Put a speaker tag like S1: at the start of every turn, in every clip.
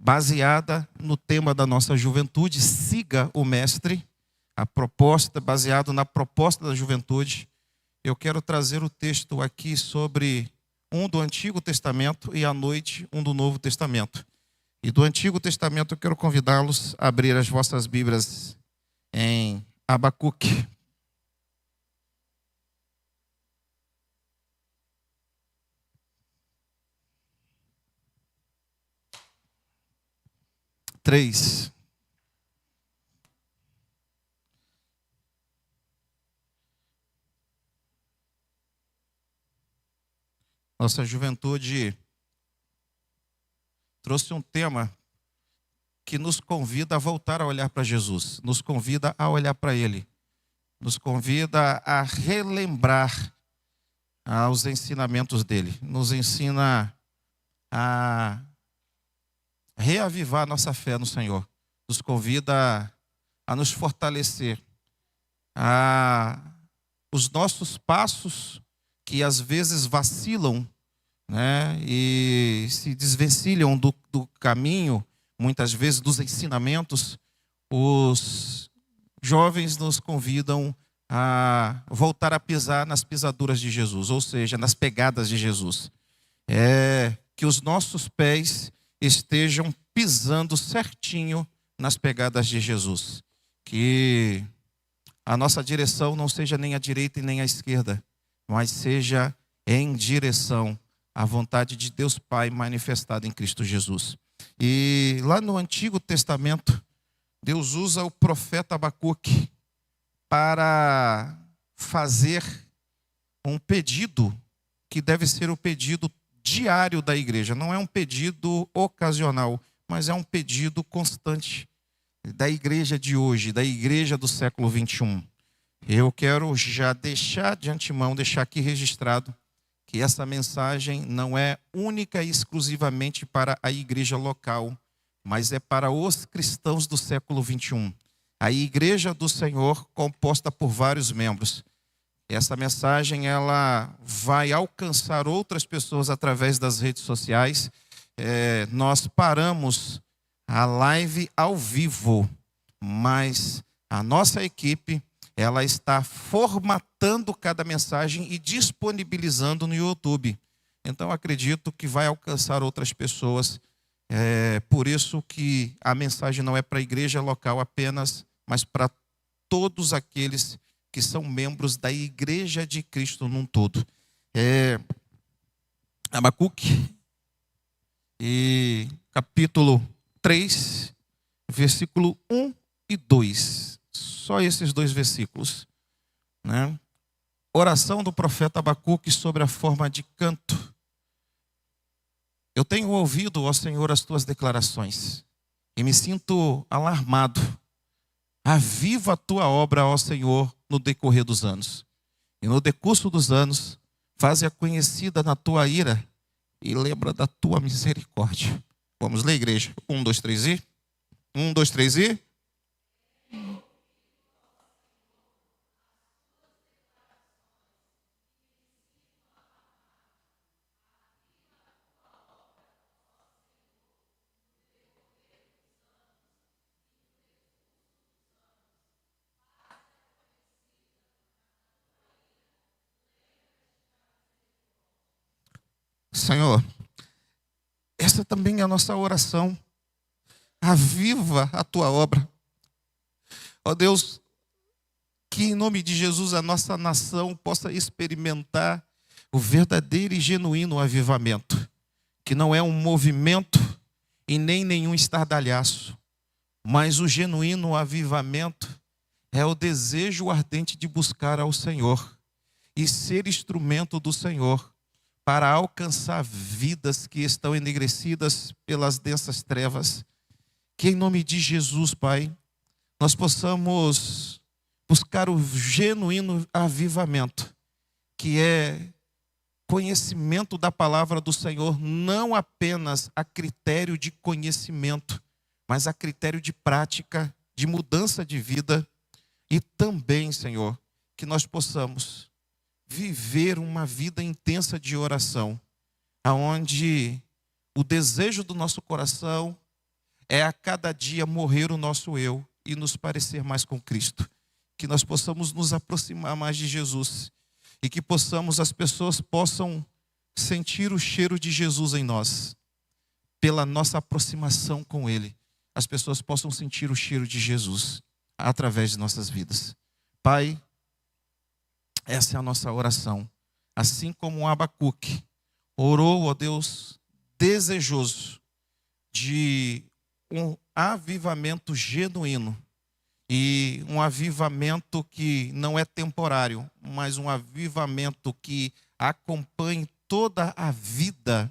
S1: baseada no tema da nossa juventude, siga o mestre. A proposta, baseado na proposta da juventude. Eu quero trazer o texto aqui sobre um do Antigo Testamento e à noite um do Novo Testamento. E do Antigo Testamento eu quero convidá-los a abrir as vossas Bíblias em Abacuque. Nossa juventude trouxe um tema que nos convida a voltar a olhar para Jesus, nos convida a olhar para Ele, nos convida a relembrar os ensinamentos dEle, nos ensina a reavivar nossa fé no Senhor, nos convida a nos fortalecer, os nossos passos que às vezes vacilam, né, e se desvencilham do caminho, muitas vezes dos ensinamentos. Os jovens nos convidam a voltar a pisar nas pisaduras de Jesus, ou seja, nas pegadas de Jesus. Que os nossos pés estejam pisando certinho nas pegadas de Jesus. Que a nossa direção não seja nem a direita e nem a esquerda, mas seja em direção à vontade de Deus Pai manifestada em Cristo Jesus. E lá no Antigo Testamento, Deus usa o profeta Abacuque para fazer um pedido que deve ser o pedido diário da igreja. Não é um pedido ocasional, mas é um pedido constante da igreja de hoje, da igreja do século 21. Eu quero já deixar de antemão, deixar aqui registrado, que essa mensagem não é única e exclusivamente para a igreja local, mas é para os cristãos do século 21. A igreja do Senhor, composta por vários membros. Essa mensagem ela vai alcançar outras pessoas através das redes sociais. Nós paramos a live ao vivo, mas a nossa equipe ela está formatando cada mensagem e disponibilizando no YouTube. Então, acredito que vai alcançar outras pessoas. Por isso que a mensagem não é para a igreja local apenas, mas para todos aqueles que são membros da igreja de Cristo num todo. Abacuque, capítulo 3, versículo 1 e 2. Só esses dois versículos, né? Oração do profeta Abacuque sobre a forma de canto. Eu tenho ouvido, ó Senhor, as tuas declarações e me sinto alarmado. Aviva a tua obra, ó Senhor, no decorrer dos anos. E no decurso dos anos, faze-a conhecida na tua ira e lembra da tua misericórdia. Vamos ler, igreja? 1, 2, 3 e? 1, 2, 3 e? Senhor, essa também é a nossa oração. Aviva a tua obra. Ó Deus, que em nome de Jesus a nossa nação possa experimentar o verdadeiro e genuíno avivamento, que não é um movimento e nem nenhum estardalhaço, mas o genuíno avivamento é o desejo ardente de buscar ao Senhor e ser instrumento do Senhor para alcançar vidas que estão enegrecidas pelas densas trevas. Que em nome de Jesus, Pai, nós possamos buscar o genuíno avivamento, que é conhecimento da palavra do Senhor, não apenas a critério de conhecimento, mas a critério de prática, de mudança de vida. E também, Senhor, que nós possamos viver uma vida intensa de oração, aonde o desejo do nosso coração é a cada dia morrer o nosso eu e nos parecer mais com Cristo. Que nós possamos nos aproximar mais de Jesus e que as pessoas possam sentir o cheiro de Jesus em nós. Pela nossa aproximação com Ele, as pessoas possam sentir o cheiro de Jesus através de nossas vidas. Pai, essa é a nossa oração. Assim como Abacuque orou, ó Deus, desejoso de um avivamento genuíno. E um avivamento que não é temporário, mas um avivamento que acompanhe toda a vida.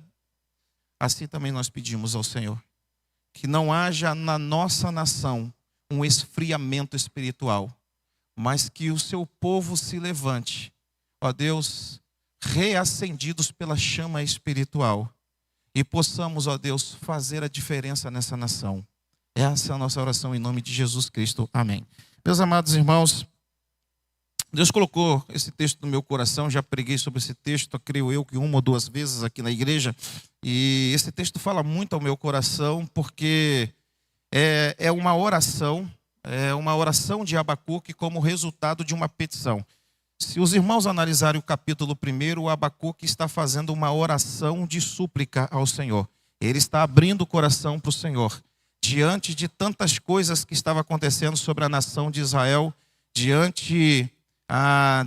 S1: Assim também nós pedimos ao Senhor que não haja na nossa nação um esfriamento espiritual, mas que o seu povo se levante, ó Deus, reacendidos pela chama espiritual, e possamos, ó Deus, fazer a diferença nessa nação. Essa é a nossa oração em nome de Jesus Cristo. Amém. Meus amados irmãos, Deus colocou esse texto no meu coração, já preguei sobre esse texto, creio eu que 1 ou 2 vezes aqui na igreja, e esse texto fala muito ao meu coração, porque é uma oração de Abacuque como resultado de uma petição. Se os irmãos analisarem o capítulo 1, o Abacuque está fazendo uma oração de súplica ao Senhor. Ele está abrindo o coração para o Senhor, diante de tantas coisas que estavam acontecendo sobre a nação de Israel, diante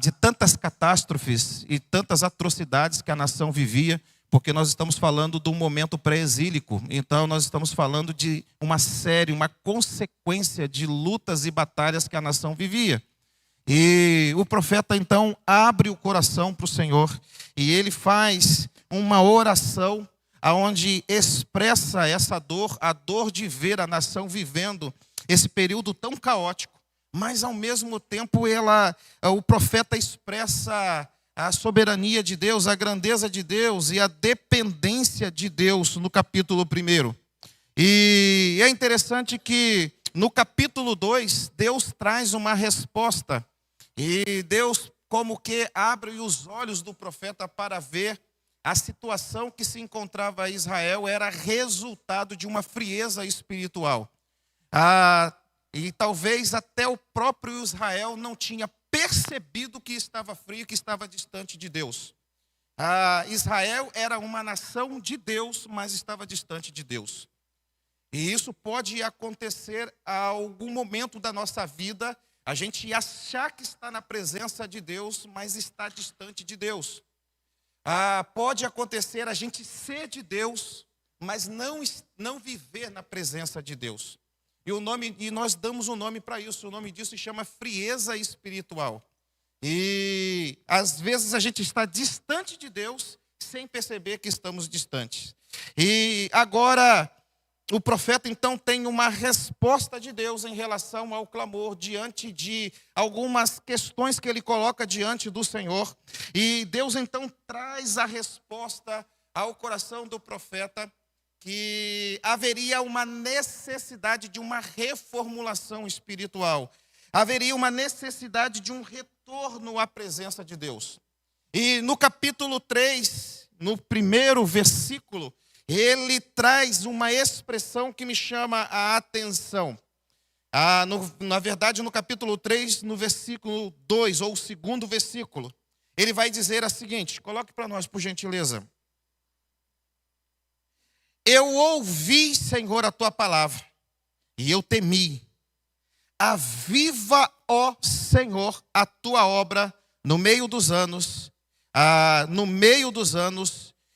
S1: de tantas catástrofes e tantas atrocidades que a nação vivia, porque nós estamos falando de um momento pré-exílico. Então nós estamos falando de uma consequência de lutas e batalhas que a nação vivia. E o profeta então abre o coração para o Senhor e ele faz uma oração onde expressa essa dor, a dor de ver a nação vivendo esse período tão caótico. Mas ao mesmo tempo o profeta expressa a soberania de Deus, a grandeza de Deus e a dependência de Deus no capítulo 1. E é interessante que no capítulo 2, Deus traz uma resposta. E Deus como que abre os olhos do profeta para ver a situação que se encontrava Israel era resultado de uma frieza espiritual. E talvez até o próprio Israel não tinha percebido que estava frio, que estava distante de Deus. Israel era uma nação de Deus, mas estava distante de Deus. E isso pode acontecer a algum momento da nossa vida, a gente achar que está na presença de Deus, mas está distante de Deus. Pode acontecer a gente ser de Deus, mas não viver na presença de Deus. E nós damos um nome para isso, o nome disso se chama frieza espiritual. E às vezes a gente está distante de Deus sem perceber que estamos distantes. E agora o profeta então tem uma resposta de Deus em relação ao clamor diante de algumas questões que ele coloca diante do Senhor. E Deus então traz a resposta ao coração do profeta, que haveria uma necessidade de uma reformulação espiritual. Haveria uma necessidade de um retorno à presença de Deus. E no capítulo 3, no primeiro versículo, ele traz uma expressão que me chama a atenção. Na verdade, no capítulo 3, no versículo 2, ou o segundo versículo, ele vai dizer a seguinte, coloque para nós, por gentileza. Eu ouvi, Senhor, a tua palavra, e eu temi. Aviva, ó Senhor, a tua obra no meio dos anos, no meio dos anos,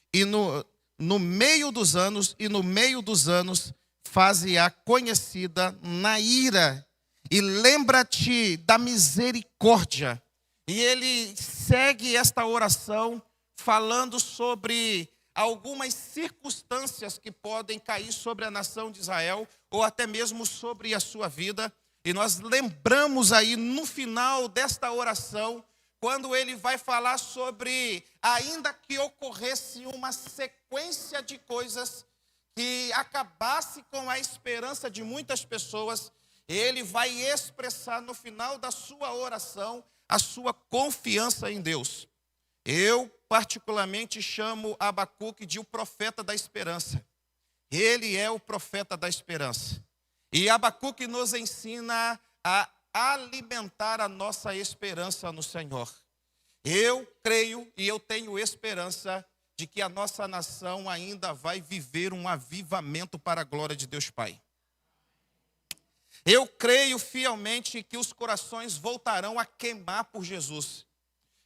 S1: faze-a conhecida na ira, e lembra-te da misericórdia. E ele segue esta oração falando sobre algumas circunstâncias que podem cair sobre a nação de Israel, ou até mesmo sobre a sua vida. E nós lembramos aí no final desta oração, quando ele vai falar sobre, ainda que ocorresse uma sequência de coisas que acabasse com a esperança de muitas pessoas, ele vai expressar no final da sua oração a sua confiança em Deus. Eu particularmente chamo Abacuque de o profeta da esperança. Ele é o profeta da esperança. E Abacuque nos ensina a alimentar a nossa esperança no Senhor. Eu creio e eu tenho esperança de que a nossa nação ainda vai viver um avivamento para a glória de Deus Pai. Eu creio fielmente que os corações voltarão a queimar por Jesus.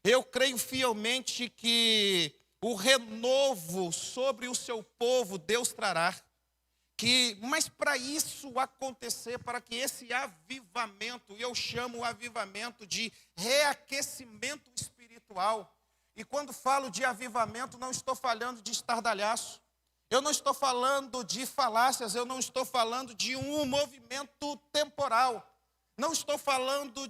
S1: Eu creio fielmente que o renovo sobre o seu povo Deus trará. Mas para isso acontecer, para que esse avivamento, eu chamo o avivamento de reaquecimento espiritual. E quando falo de avivamento, não estou falando de estardalhaço. Eu não estou falando de falácias, eu não estou falando de um movimento temporal. Não estou falando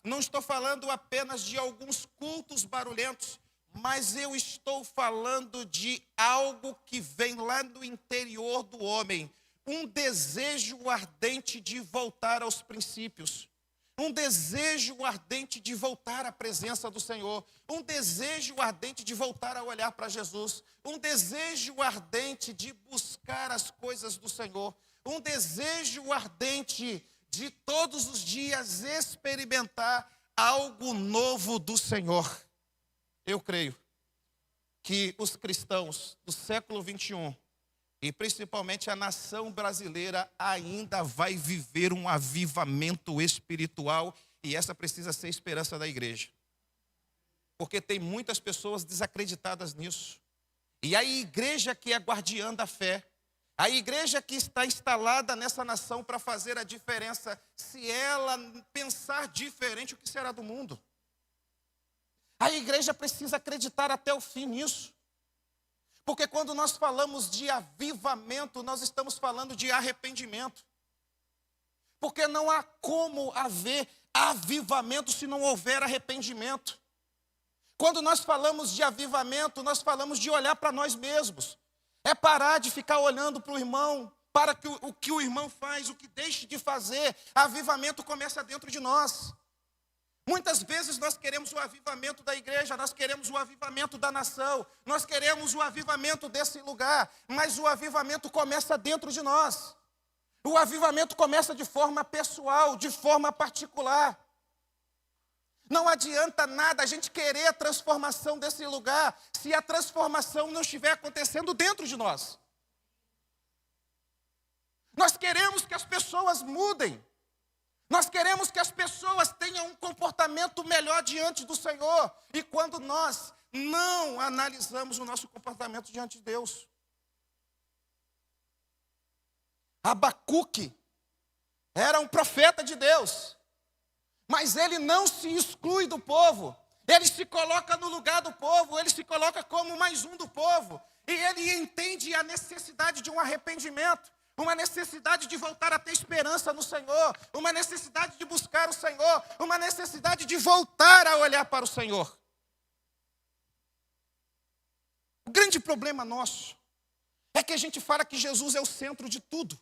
S1: não estou falando apenas de alguns cultos barulhentos, mas eu estou falando de algo que vem lá do interior do homem, um desejo ardente de voltar aos princípios, um desejo ardente de voltar à presença do Senhor, um desejo ardente de voltar a olhar para Jesus, um desejo ardente de buscar as coisas do Senhor, um desejo ardente de todos os dias experimentar algo novo do Senhor. Eu creio que os cristãos do século 21, e principalmente a nação brasileira, ainda vai viver um avivamento espiritual, e essa precisa ser a esperança da igreja. Porque tem muitas pessoas desacreditadas nisso. E a igreja que é guardiã da fé, a igreja que está instalada nessa nação para fazer a diferença, se ela pensar diferente, o que será do mundo? A igreja precisa acreditar até o fim nisso. Porque quando nós falamos de avivamento, nós estamos falando de arrependimento. Porque não há como haver avivamento se não houver arrependimento. Quando nós falamos de avivamento, nós falamos de olhar para nós mesmos. É parar de ficar olhando para o irmão, para o que o irmão faz, o que deixa de fazer. Avivamento começa dentro de nós. Muitas vezes nós queremos o avivamento da igreja, nós queremos o avivamento da nação, nós queremos o avivamento desse lugar, mas o avivamento começa dentro de nós. O avivamento começa de forma pessoal, de forma particular. Não adianta nada a gente querer a transformação desse lugar, se a transformação não estiver acontecendo dentro de nós. Nós queremos que as pessoas mudem. Nós queremos que as pessoas tenham um comportamento melhor diante do Senhor. E quando nós não analisamos o nosso comportamento diante de Deus. Abacuque era um profeta de Deus. Mas ele não se exclui do povo. Ele se coloca no lugar do povo. Ele se coloca como mais um do povo. E ele entende a necessidade de um arrependimento. Uma necessidade de voltar a ter esperança no Senhor, uma necessidade de buscar o Senhor, uma necessidade de voltar a olhar para o Senhor. O grande problema nosso é que a gente fala que Jesus é o centro de tudo.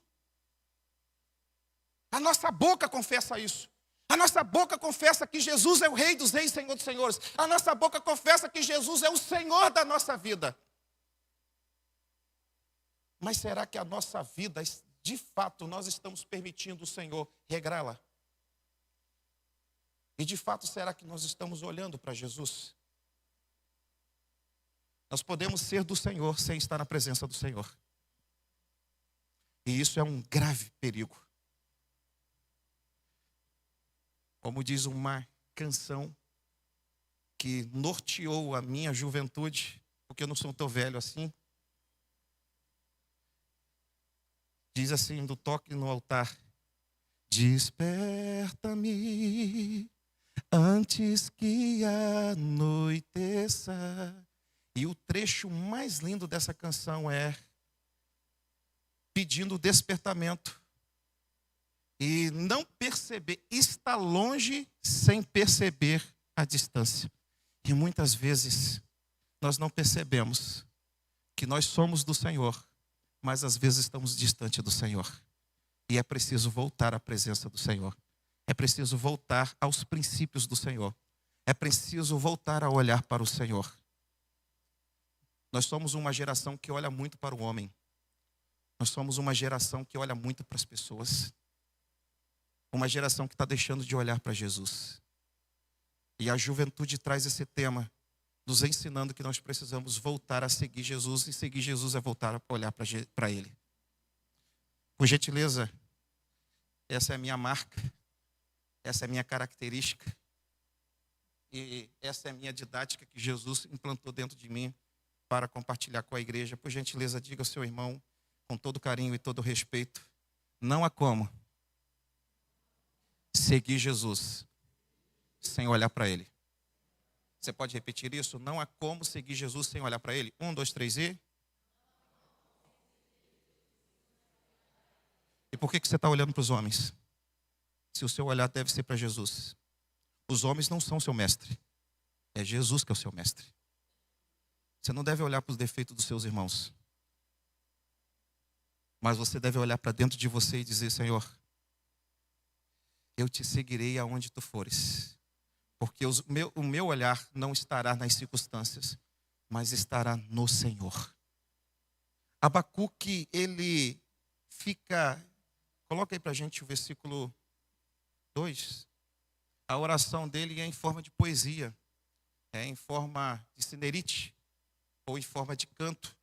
S1: A nossa boca confessa isso. A nossa boca confessa que Jesus é o Rei dos Reis, Senhor dos Senhores. A nossa boca confessa que Jesus é o Senhor da nossa vida. Mas será que a nossa vida, de fato, nós estamos permitindo o Senhor regrá-la? E de fato, será que nós estamos olhando para Jesus? Nós podemos ser do Senhor sem estar na presença do Senhor. E isso é um grave perigo. Como diz uma canção que norteou a minha juventude, porque eu não sou tão velho assim. Diz assim, do toque no altar: desperta-me antes que anoiteça. E o trecho mais lindo dessa canção é pedindo o despertamento. E não perceber, está longe sem perceber a distância. E muitas vezes nós não percebemos que nós somos do Senhor, mas às vezes estamos distante do Senhor. E é preciso voltar à presença do Senhor. É preciso voltar aos princípios do Senhor. É preciso voltar a olhar para o Senhor. Nós somos uma geração que olha muito para o homem. Nós somos uma geração que olha muito para as pessoas. Uma geração que está deixando de olhar para Jesus. E a juventude traz esse tema, nos ensinando que nós precisamos voltar a seguir Jesus. E seguir Jesus é voltar a olhar para Ele. Por gentileza, essa é a minha marca. Essa é a minha característica. E essa é a minha didática que Jesus implantou dentro de mim para compartilhar com a igreja. Por gentileza, diga ao seu irmão, com todo carinho e todo respeito, não há como seguir Jesus sem olhar para Ele. Você pode repetir isso? Não há como seguir Jesus sem olhar para Ele. 1, 2, 3 e... E por que você está olhando para os homens? Se o seu olhar deve ser para Jesus. Os homens não são seu mestre. É Jesus que é o seu mestre. Você não deve olhar para os defeitos dos seus irmãos. Mas você deve olhar para dentro de você e dizer, Senhor, eu te seguirei aonde tu fores. Porque o meu olhar não estará nas circunstâncias, mas estará no Senhor. Abacuque, ele fica... Coloca aí para a gente o versículo 2. A oração dele é em forma de poesia. É em forma de sinerite, ou em forma de canto.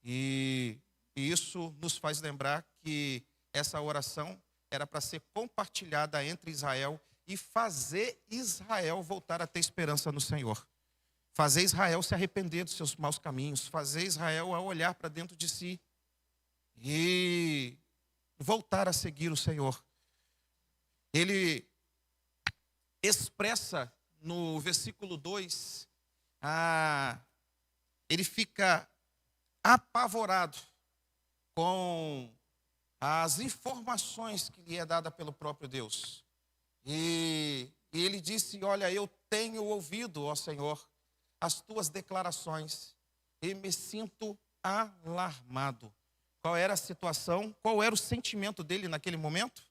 S1: E isso nos faz lembrar que essa oração era para ser compartilhada entre Israel e fazer Israel voltar a ter esperança no Senhor. Fazer Israel se arrepender dos seus maus caminhos. Fazer Israel a olhar para dentro de si e voltar a seguir o Senhor. Ele expressa no versículo 2, ele fica apavorado com as informações que lhe é dada pelo próprio Deus. E ele disse, olha, eu tenho ouvido, ó Senhor, as tuas declarações e me sinto alarmado. Qual era a situação? Qual era o sentimento dele naquele momento?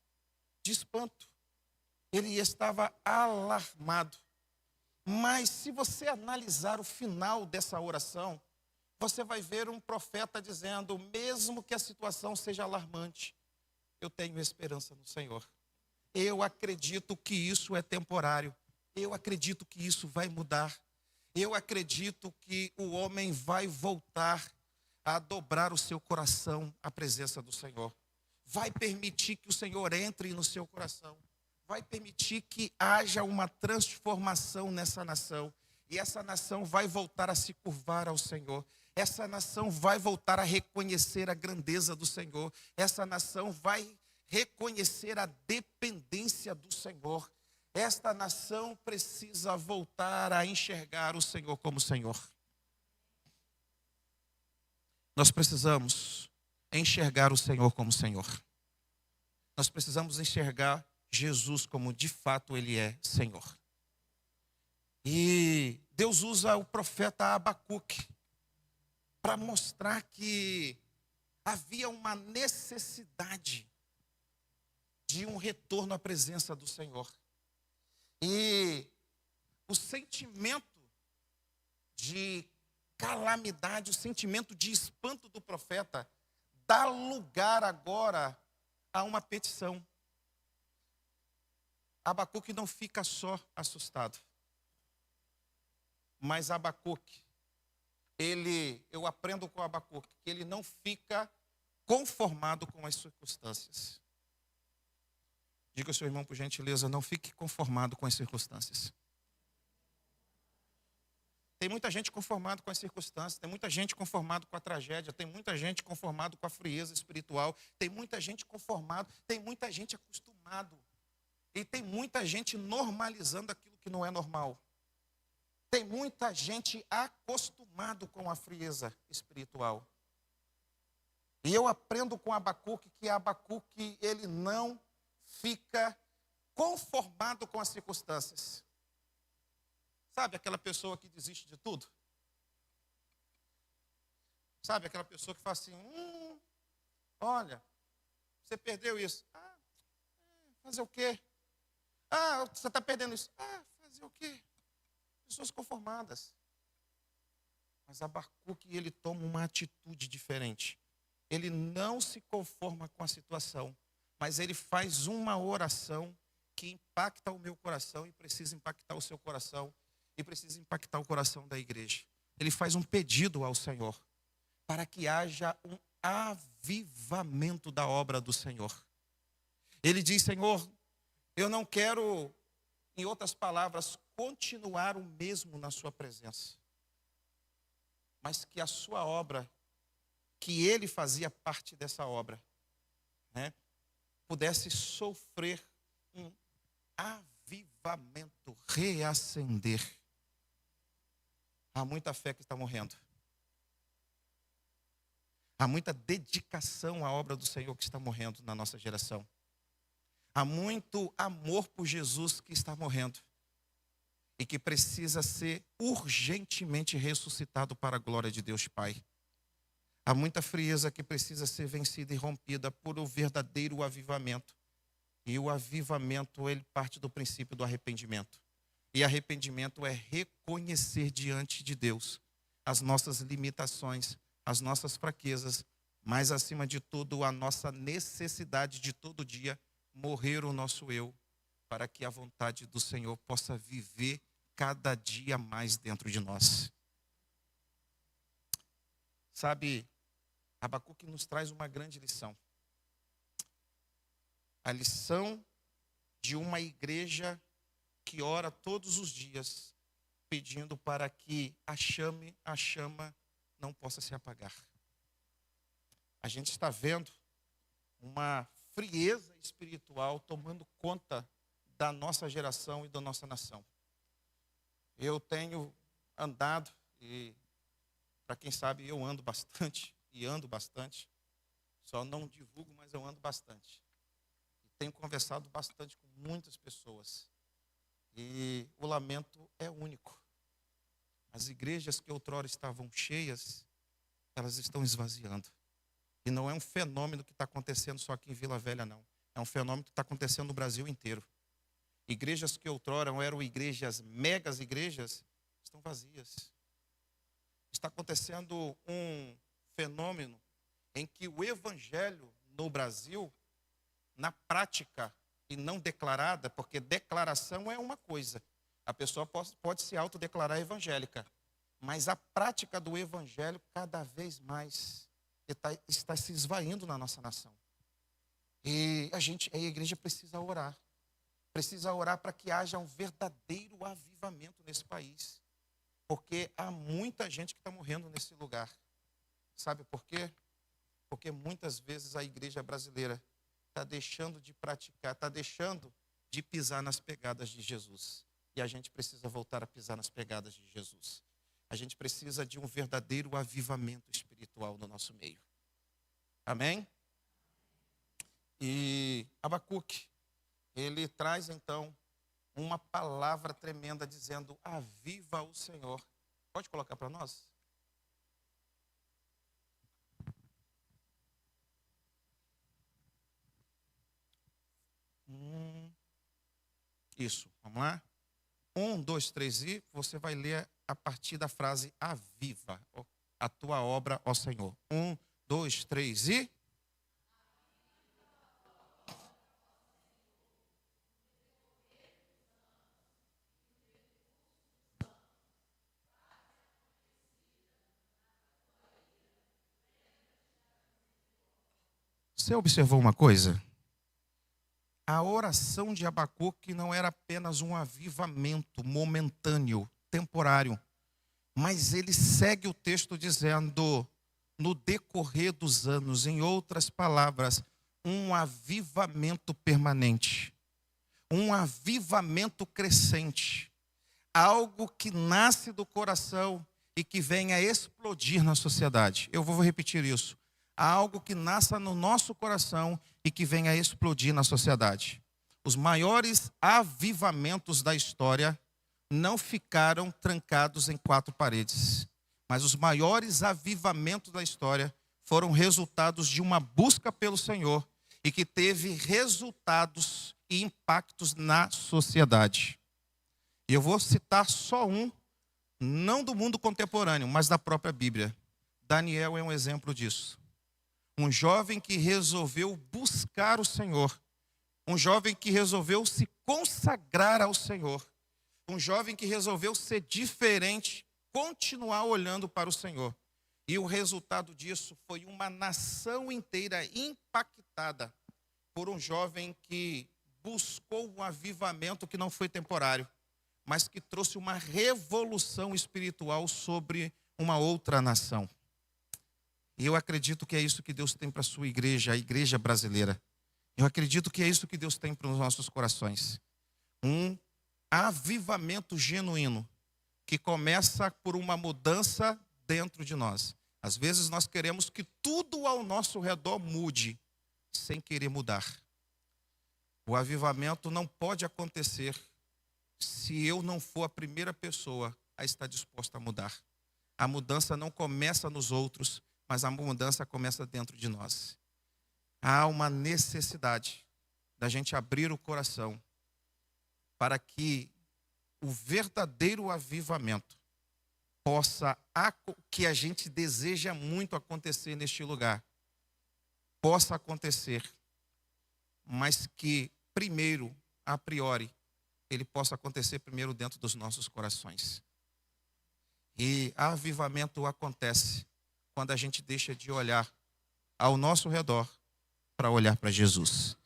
S1: De espanto. Ele estava alarmado. Mas se você analisar o final dessa oração, você vai ver um profeta dizendo, mesmo que a situação seja alarmante, eu tenho esperança no Senhor. Eu acredito que isso é temporário. Eu acredito que isso vai mudar. Eu acredito que o homem vai voltar a dobrar o seu coração à presença do Senhor. Vai permitir que o Senhor entre no seu coração. Vai permitir que haja uma transformação nessa nação. E essa nação vai voltar a se curvar ao Senhor. Essa nação vai voltar a reconhecer a grandeza do Senhor. Essa nação vai reconhecer a dependência do Senhor. Esta nação precisa voltar a enxergar o Senhor como Senhor. Nós precisamos enxergar o Senhor como Senhor. Nós precisamos enxergar Jesus como de fato Ele é Senhor. E Deus usa o profeta Abacuque para mostrar que havia uma necessidade de um retorno à presença do Senhor. E o sentimento de calamidade, o sentimento de espanto do profeta dá lugar agora a uma petição. Abacuque não fica só assustado. Mas Abacuque, eu aprendo com Abacuque, que ele não fica conformado com as circunstâncias. Diga ao seu irmão, por gentileza, não fique conformado com as circunstâncias. Tem muita gente conformada com as circunstâncias, tem muita gente conformada com a tragédia, tem muita gente conformada com a frieza espiritual, tem muita gente conformada, tem muita gente acostumado. E tem muita gente normalizando aquilo que não é normal. Tem muita gente acostumado com a frieza espiritual. E eu aprendo com Abacuque que Abacuque, ele não fica conformado com as circunstâncias. Sabe aquela pessoa que desiste de tudo? Sabe aquela pessoa que fala assim, olha, você perdeu isso. Fazer o quê? Você está perdendo isso. Fazer o quê? Pessoas conformadas. Mas Abacuque, ele toma uma atitude diferente. Ele não se conforma com a situação, mas ele faz uma oração que impacta o meu coração e precisa impactar o seu coração e precisa impactar o coração da igreja. Ele faz um pedido ao Senhor para que haja um avivamento da obra do Senhor. Ele diz: Senhor, eu não quero, em outras palavras, continuar o mesmo na sua presença, mas que a sua obra, que ele fazia parte dessa obra, né, pudesse sofrer um avivamento, reacender. Há muita fé que está morrendo. Há muita dedicação à obra do Senhor que está morrendo na nossa geração. Há muito amor por Jesus que está morrendo e que precisa ser urgentemente ressuscitado para a glória de Deus Pai. Há muita frieza que precisa ser vencida e rompida por um verdadeiro avivamento. E o avivamento, ele parte do princípio do arrependimento. E arrependimento é reconhecer diante de Deus as nossas limitações, as nossas fraquezas, mas acima de tudo a nossa necessidade de todo dia morrer o nosso eu, para que a vontade do Senhor possa viver cada dia mais dentro de nós. Sabe, Abacuque nos traz uma grande lição. A lição de uma igreja que ora todos os dias, pedindo para que a chama não possa se apagar. A gente está vendo uma frieza espiritual tomando conta da nossa geração e da nossa nação. Eu tenho andado, e para quem sabe eu ando bastante, e ando bastante, só não divulgo, mas eu ando bastante. E tenho conversado bastante com muitas pessoas. E o lamento é único. As igrejas que outrora estavam cheias, elas estão esvaziando. E não é um fenômeno que está acontecendo só aqui em Vila Velha, não. É um fenômeno que está acontecendo no Brasil inteiro. Igrejas que outrora eram igrejas, megas igrejas, estão vazias. Está acontecendo um fenômeno em que o evangelho no Brasil, na prática e não declarada, porque declaração é uma coisa, a pessoa pode se autodeclarar evangélica, mas a prática do evangelho cada vez mais está se esvaindo na nossa nação. E a igreja precisa orar para que haja um verdadeiro avivamento nesse país, porque há muita gente que está morrendo nesse lugar. Sabe por quê? Porque muitas vezes a igreja brasileira está deixando de praticar, está deixando de pisar nas pegadas de Jesus. E a gente precisa voltar a pisar nas pegadas de Jesus. A gente precisa de um verdadeiro avivamento espiritual no nosso meio. Amém? E Abacuque, ele traz então uma palavra tremenda dizendo: aviva o Senhor. Pode colocar para nós? Isso, vamos lá? 1, 2, 3 e você vai ler a partir da frase aviva a tua obra, ó Senhor. 1, 2, 3 e... Você observou uma coisa? A oração de Abacuque não era apenas um avivamento momentâneo, temporário, mas ele segue o texto dizendo, no decorrer dos anos, em outras palavras, um avivamento permanente, um avivamento crescente, algo que nasce do coração e que vem a explodir na sociedade. Eu vou repetir isso. Algo que nasça no nosso coração e que venha a explodir na sociedade. Os maiores avivamentos da história não ficaram trancados em 4 paredes, mas os maiores avivamentos da história foram resultados de uma busca pelo Senhor e que teve resultados e impactos na sociedade. E eu vou citar só um não do mundo contemporâneo, mas da própria Bíblia. Daniel é um exemplo disso. Um jovem que resolveu buscar o Senhor. Um jovem que resolveu se consagrar ao Senhor. Um jovem que resolveu ser diferente, continuar olhando para o Senhor. E o resultado disso foi uma nação inteira impactada por um jovem que buscou um avivamento que não foi temporário, mas que trouxe uma revolução espiritual sobre uma outra nação. E eu acredito que é isso que Deus tem para a sua igreja, a igreja brasileira. Eu acredito que é isso que Deus tem para os nossos corações. Um avivamento genuíno, que começa por uma mudança dentro de nós. Às vezes nós queremos que tudo ao nosso redor mude, sem querer mudar. O avivamento não pode acontecer se eu não for a primeira pessoa a estar disposta a mudar. A mudança não começa nos outros, mas a mudança começa dentro de nós. Há uma necessidade da gente abrir o coração para que o verdadeiro avivamento possa, que a gente deseja muito acontecer neste lugar, possa acontecer, mas que primeiro, a priori, ele possa acontecer primeiro dentro dos nossos corações. E avivamento acontece quando a gente deixa de olhar ao nosso redor para olhar para Jesus,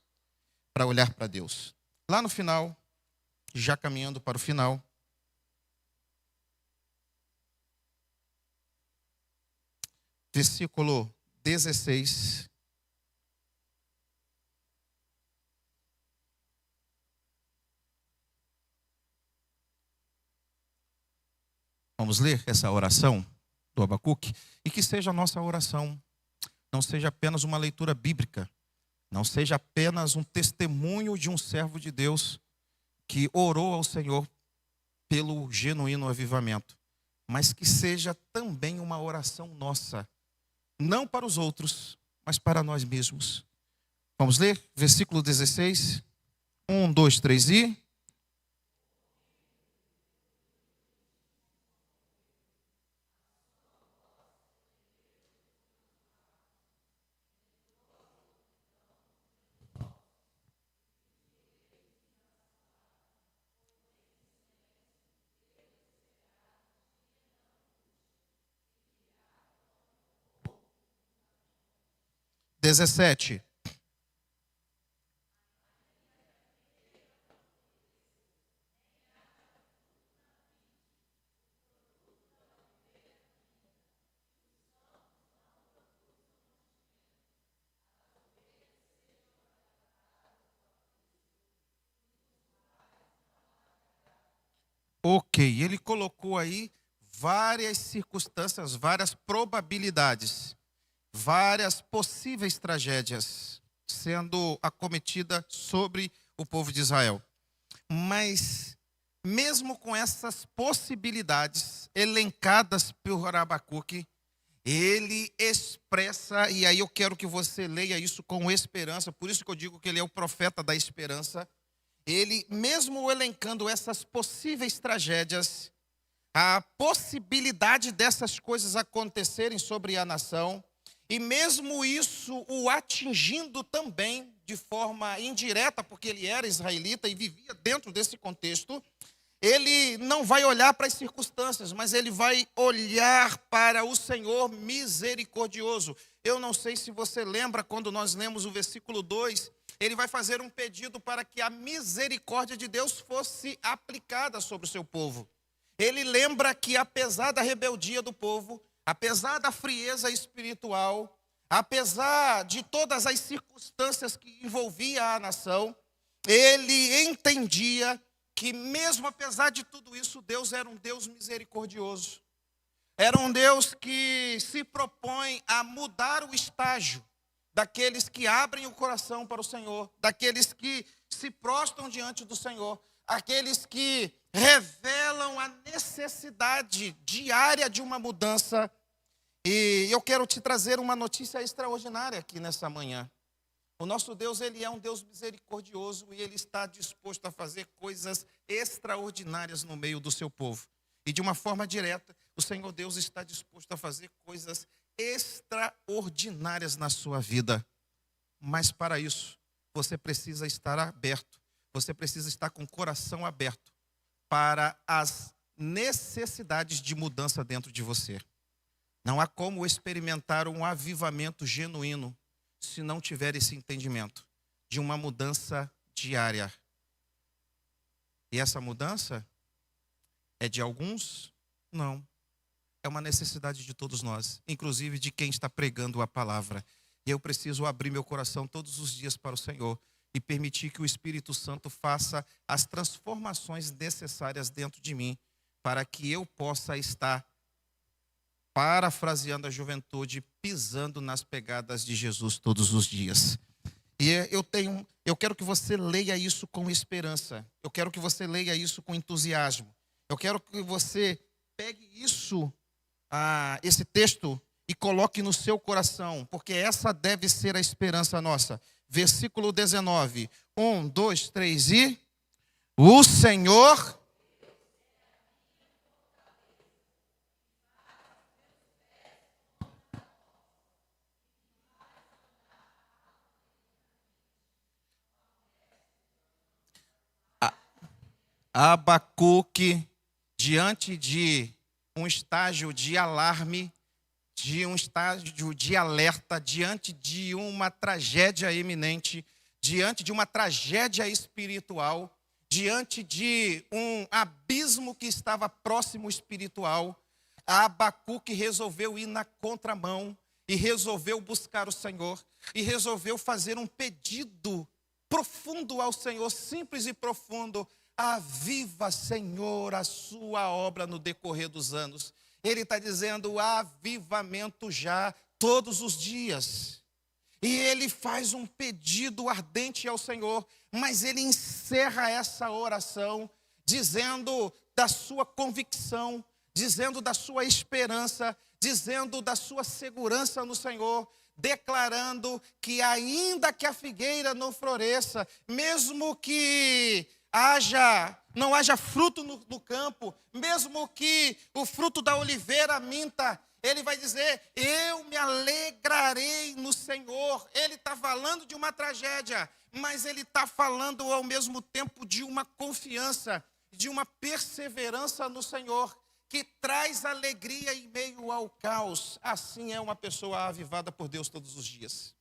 S1: para olhar para Deus. Lá no final, já caminhando para o final, versículo 16. Vamos ler essa oração do Abacuque? E que seja a nossa oração, não seja apenas uma leitura bíblica, não seja apenas um testemunho de um servo de Deus que orou ao Senhor pelo genuíno avivamento, mas que seja também uma oração nossa, não para os outros, mas para nós mesmos. Vamos ler? Versículo 16. 1, 2, 3 e... Dezessete. Ok, ele colocou aí várias circunstâncias, várias probabilidades, várias possíveis tragédias sendo acometidas sobre o povo de Israel. Mas, mesmo com essas possibilidades elencadas por Abacuque, ele expressa, e aí eu quero que você leia isso com esperança, por isso que eu digo que ele é o profeta da esperança. Ele, mesmo elencando essas possíveis tragédias, a possibilidade dessas coisas acontecerem sobre a nação, e mesmo isso o atingindo também de forma indireta, porque ele era israelita e vivia dentro desse contexto, ele não vai olhar para as circunstâncias, mas ele vai olhar para o Senhor misericordioso. Eu não sei se você lembra quando nós lemos o versículo 2, ele vai fazer um pedido para que a misericórdia de Deus fosse aplicada sobre o seu povo. Ele lembra que apesar da rebeldia do povo, apesar da frieza espiritual, apesar de todas as circunstâncias que envolvia a nação, ele entendia que mesmo apesar de tudo isso, Deus era um Deus misericordioso. Era um Deus que se propõe a mudar o estágio daqueles que abrem o coração para o Senhor, daqueles que se prostram diante do Senhor, aqueles que revelam a necessidade diária de uma mudança. E eu quero te trazer uma notícia extraordinária aqui nessa manhã. O nosso Deus, ele é um Deus misericordioso e ele está disposto a fazer coisas extraordinárias no meio do seu povo. E de uma forma direta, o Senhor Deus está disposto a fazer coisas extraordinárias na sua vida. Mas para isso, você precisa estar aberto. Você precisa estar com o coração aberto para as necessidades de mudança dentro de você. Não há como experimentar um avivamento genuíno se não tiver esse entendimento de uma mudança diária. E essa mudança é de alguns? Não. É uma necessidade de todos nós, inclusive de quem está pregando a palavra. E eu preciso abrir meu coração todos os dias para o Senhor e permitir que o Espírito Santo faça as transformações necessárias dentro de mim, para que eu possa estar, parafraseando a juventude, pisando nas pegadas de Jesus todos os dias. E eu quero que você leia isso com esperança. Eu quero que você leia isso com entusiasmo. Eu quero que você pegue esse texto e coloque no seu coração, porque essa deve ser a esperança nossa. Versículo 19. 1, 2, 3 e... O Senhor... Abacuque, diante de um estágio de alarme, de um estágio de alerta, diante de uma tragédia iminente, diante de uma tragédia espiritual, diante de um abismo que estava próximo espiritual, Abacuque resolveu ir na contramão e resolveu buscar o Senhor e resolveu fazer um pedido profundo ao Senhor, simples e profundo. Aviva, Senhor, a sua obra no decorrer dos anos. Ele está dizendo avivamento já, todos os dias. E ele faz um pedido ardente ao Senhor, mas ele encerra essa oração dizendo da sua convicção, dizendo da sua esperança, dizendo da sua segurança no Senhor, declarando que ainda que a figueira não floresça, mesmo que não haja fruto no campo, mesmo que o fruto da oliveira minta, ele vai dizer, eu me alegrarei no Senhor. Ele está falando de uma tragédia, mas ele está falando ao mesmo tempo de uma confiança, de uma perseverança no Senhor, que traz alegria em meio ao caos. Assim é uma pessoa avivada por Deus todos os dias.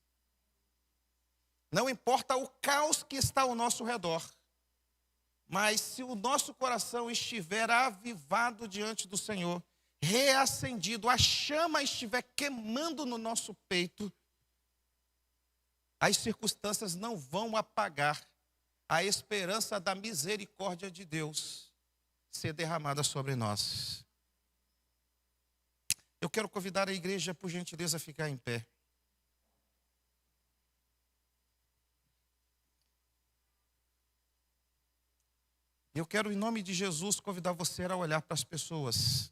S1: Não importa o caos que está ao nosso redor, mas se o nosso coração estiver avivado diante do Senhor, reacendido, a chama estiver queimando no nosso peito, as circunstâncias não vão apagar a esperança da misericórdia de Deus ser derramada sobre nós. Eu quero convidar a igreja, por gentileza, a ficar em pé. Eu quero, em nome de Jesus, convidar você a olhar para as pessoas,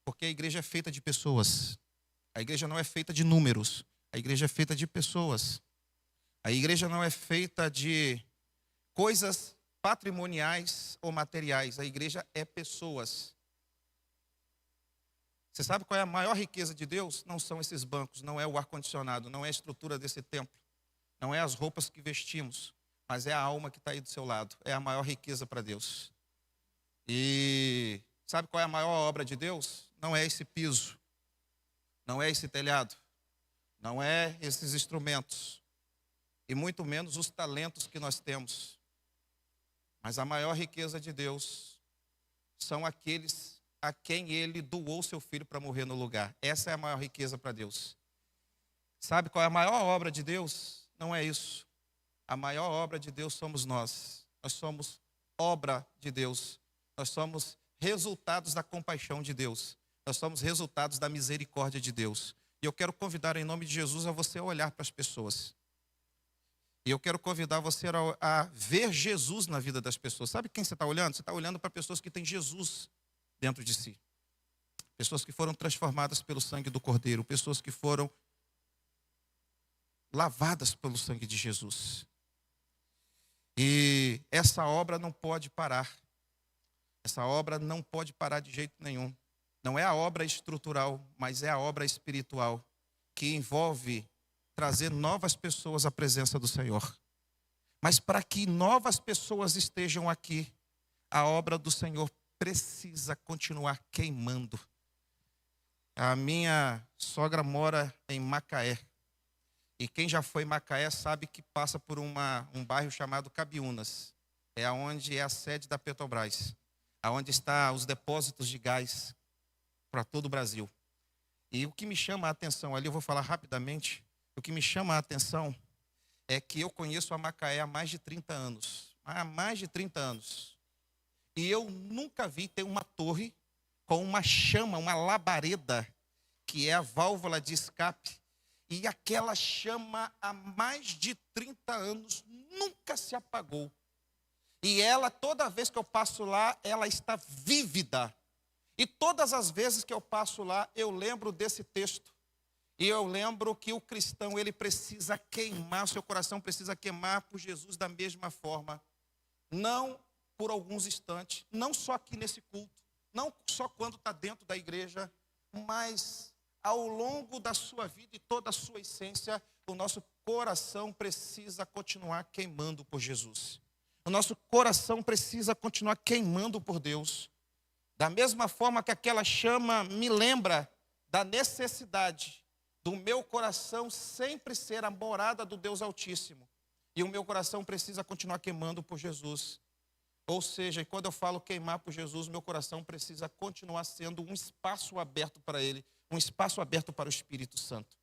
S1: porque a igreja é feita de pessoas. A igreja não é feita de números, a igreja é feita de pessoas. A igreja não é feita de coisas patrimoniais ou materiais, a igreja é pessoas. Você sabe qual é a maior riqueza de Deus? Não são esses bancos, não é o ar-condicionado, não é a estrutura desse templo, não é as roupas que vestimos, mas é a alma que está aí do seu lado. É a maior riqueza para Deus. E sabe qual é a maior obra de Deus? Não é esse piso, não é esse telhado, não é esses instrumentos, e muito menos os talentos que nós temos. Mas a maior riqueza de Deus são aqueles a quem Ele doou seu Filho para morrer no lugar. Essa é a maior riqueza para Deus. Sabe qual é a maior obra de Deus? Não é isso. A maior obra de Deus somos nós. Nós somos obra de Deus. Nós somos resultados da compaixão de Deus. Nós somos resultados da misericórdia de Deus. E eu quero convidar em nome de Jesus a você olhar para as pessoas. E eu quero convidar você a ver Jesus na vida das pessoas. Sabe quem você está olhando? Você está olhando para pessoas que têm Jesus dentro de si. Pessoas que foram transformadas pelo sangue do Cordeiro. Pessoas que foram lavadas pelo sangue de Jesus. E essa obra não pode parar. Essa obra não pode parar de jeito nenhum. Não é a obra estrutural, mas é a obra espiritual, que envolve trazer novas pessoas à presença do Senhor. Mas para que novas pessoas estejam aqui, a obra do Senhor precisa continuar queimando. A minha sogra mora em Macaé. E quem já foi em Macaé sabe que passa por um bairro chamado Cabiúnas. É onde é a sede da Petrobras. Onde estão os depósitos de gás para todo o Brasil. E o que me chama a atenção ali, eu vou falar rapidamente, o que me chama a atenção é que eu conheço a Macaé há mais de 30 anos. Há mais de 30 anos. E eu nunca vi ter uma torre com uma chama, uma labareda, que é a válvula de escape. E aquela chama há mais de 30 anos nunca se apagou. E ela, toda vez que eu passo lá, ela está vívida. E todas as vezes que eu passo lá, eu lembro desse texto. E eu lembro que o cristão, ele precisa queimar, o seu coração precisa queimar por Jesus da mesma forma. Não por alguns instantes, não só aqui nesse culto, não só quando está dentro da igreja, mas ao longo da sua vida e toda a sua essência, o nosso coração precisa continuar queimando por Jesus. O nosso coração precisa continuar queimando por Deus. Da mesma forma que aquela chama me lembra da necessidade do meu coração sempre ser a morada do Deus Altíssimo. E o meu coração precisa continuar queimando por Jesus. Ou seja, quando eu falo queimar por Jesus, meu coração precisa continuar sendo um espaço aberto para Ele, um espaço aberto para o Espírito Santo.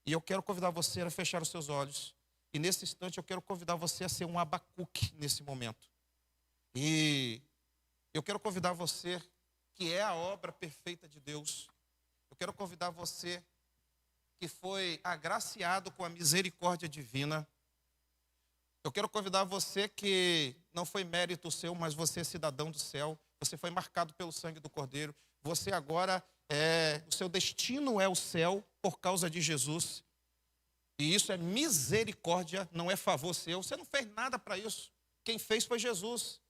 S1: E eu quero convidar você a fechar os seus olhos. E nesse instante eu quero convidar você a ser um Abacuque nesse momento. E eu quero convidar você, que é a obra perfeita de Deus. Eu quero convidar você, que foi agraciado com a misericórdia divina. Eu quero convidar você que não foi mérito seu, mas você é cidadão do céu. Você foi marcado pelo sangue do Cordeiro. Você agora, o seu destino é o céu por causa de Jesus. E isso é misericórdia, não é favor seu. Você não fez nada para isso. Quem fez foi Jesus.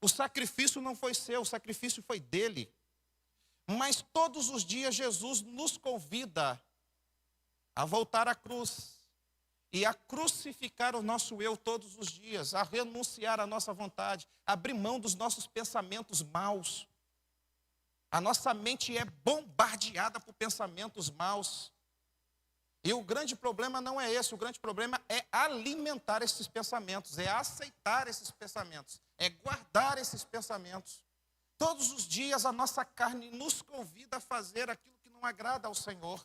S1: O sacrifício não foi seu, o sacrifício foi dele. Mas todos os dias Jesus nos convida a voltar à cruz e a crucificar o nosso eu todos os dias, a renunciar à nossa vontade, a abrir mão dos nossos pensamentos maus. A nossa mente é bombardeada por pensamentos maus. E o grande problema não é esse, o grande problema é alimentar esses pensamentos, é aceitar esses pensamentos, é guardar esses pensamentos. Todos os dias a nossa carne nos convida a fazer aquilo que não agrada ao Senhor.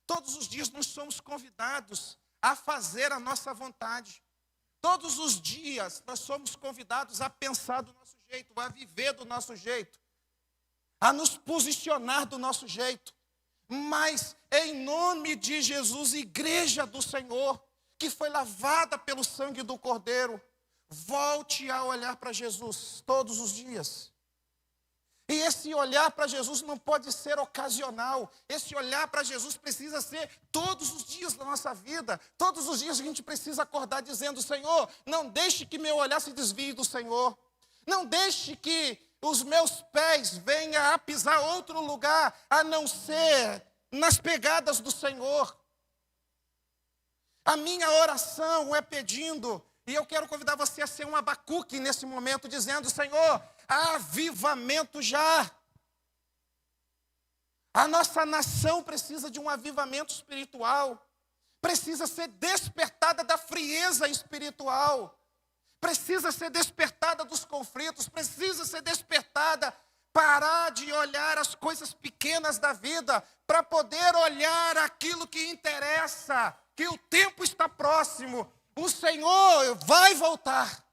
S1: Todos os dias nós somos convidados a fazer a nossa vontade. Todos os dias nós somos convidados a pensar do nosso jeito, a viver do nosso jeito, a nos posicionar do nosso jeito. Mas, em nome de Jesus, igreja do Senhor, que foi lavada pelo sangue do Cordeiro, volte a olhar para Jesus todos os dias. E esse olhar para Jesus não pode ser ocasional. Esse olhar para Jesus precisa ser todos os dias da nossa vida. Todos os dias a gente precisa acordar dizendo: Senhor, não deixe que meu olhar se desvie do Senhor. Não deixe que os meus pés venham a pisar outro lugar, a não ser nas pegadas do Senhor. A minha oração é pedindo, e eu quero convidar você a ser um Abacuque nesse momento, dizendo: Senhor, avivamento já. A nossa nação precisa de um avivamento espiritual. Precisa ser despertada da frieza espiritual. Precisa ser despertada dos conflitos. Precisa ser despertada, parar de olhar as coisas pequenas da vida, para poder olhar aquilo que interessa, que o tempo está próximo. O Senhor vai voltar.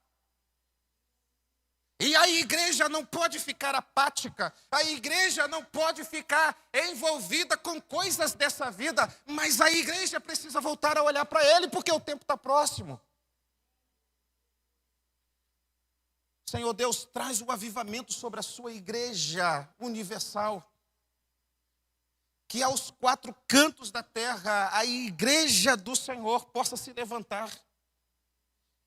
S1: E a igreja não pode ficar apática, a igreja não pode ficar envolvida com coisas dessa vida, mas a igreja precisa voltar a olhar para Ele, porque o tempo está próximo. Senhor Deus, traz o avivamento sobre a sua igreja universal. Que aos quatro cantos da terra a igreja do Senhor possa se levantar.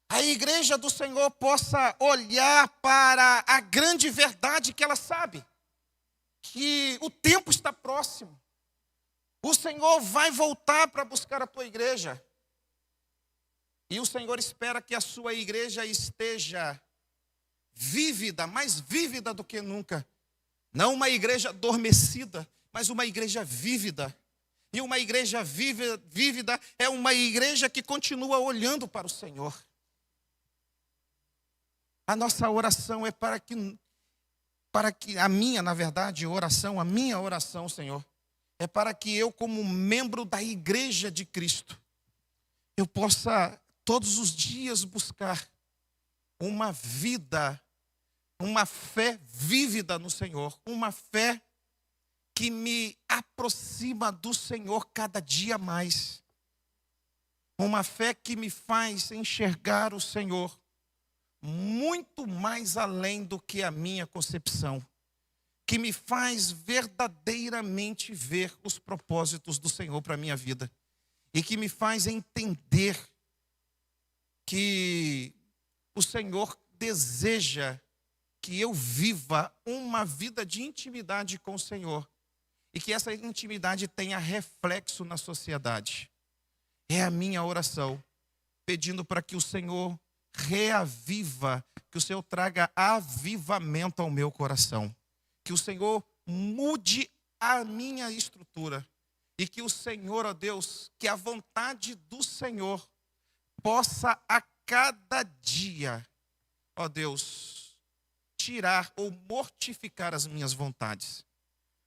S1: a igreja do Senhor possa olhar para a grande verdade que ela sabe, que o tempo está próximo. O Senhor vai voltar para buscar a tua igreja. E o Senhor espera que a sua igreja esteja vívida, mais vívida do que nunca. Não uma igreja adormecida, mas uma igreja vívida. E uma igreja vívida é uma igreja que continua olhando para o Senhor. A nossa oração é para que a minha oração, Senhor, é para que eu, como membro da igreja de Cristo, eu possa todos os dias buscar uma vida, uma fé vívida no Senhor, uma fé que me aproxima do Senhor cada dia mais. Uma fé que me faz enxergar o Senhor muito mais além do que a minha concepção, que me faz verdadeiramente ver os propósitos do Senhor para a minha vida, e que me faz entender que o Senhor deseja que eu viva uma vida de intimidade com o Senhor, e que essa intimidade tenha reflexo na sociedade. É a minha oração, pedindo para que o Senhor reaviva, que o Senhor traga avivamento ao meu coração, que o Senhor mude a minha estrutura, e que o Senhor, ó Deus, que a vontade do Senhor possa a cada dia, ó Deus, tirar ou mortificar as minhas vontades,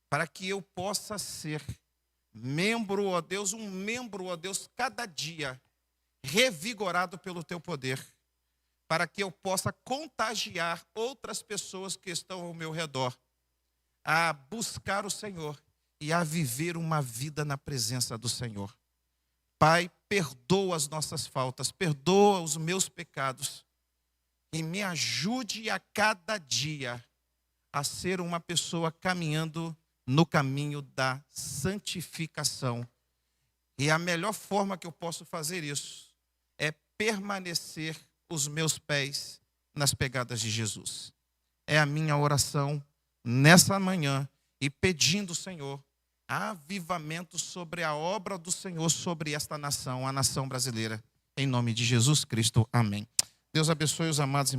S1: para que eu possa ser membro, ó Deus, cada dia revigorado pelo teu poder, para que eu possa contagiar outras pessoas que estão ao meu redor a buscar o Senhor e a viver uma vida na presença do Senhor. Pai, perdoa as nossas faltas, perdoa os meus pecados e me ajude a cada dia a ser uma pessoa caminhando no caminho da santificação. E a melhor forma que eu posso fazer isso é permanecer os meus pés nas pegadas de Jesus. É a minha oração nessa manhã, e pedindo, Senhor, avivamento sobre a obra do Senhor, sobre esta nação, a nação brasileira. Em nome de Jesus Cristo, amém. Deus abençoe os amados irmãos.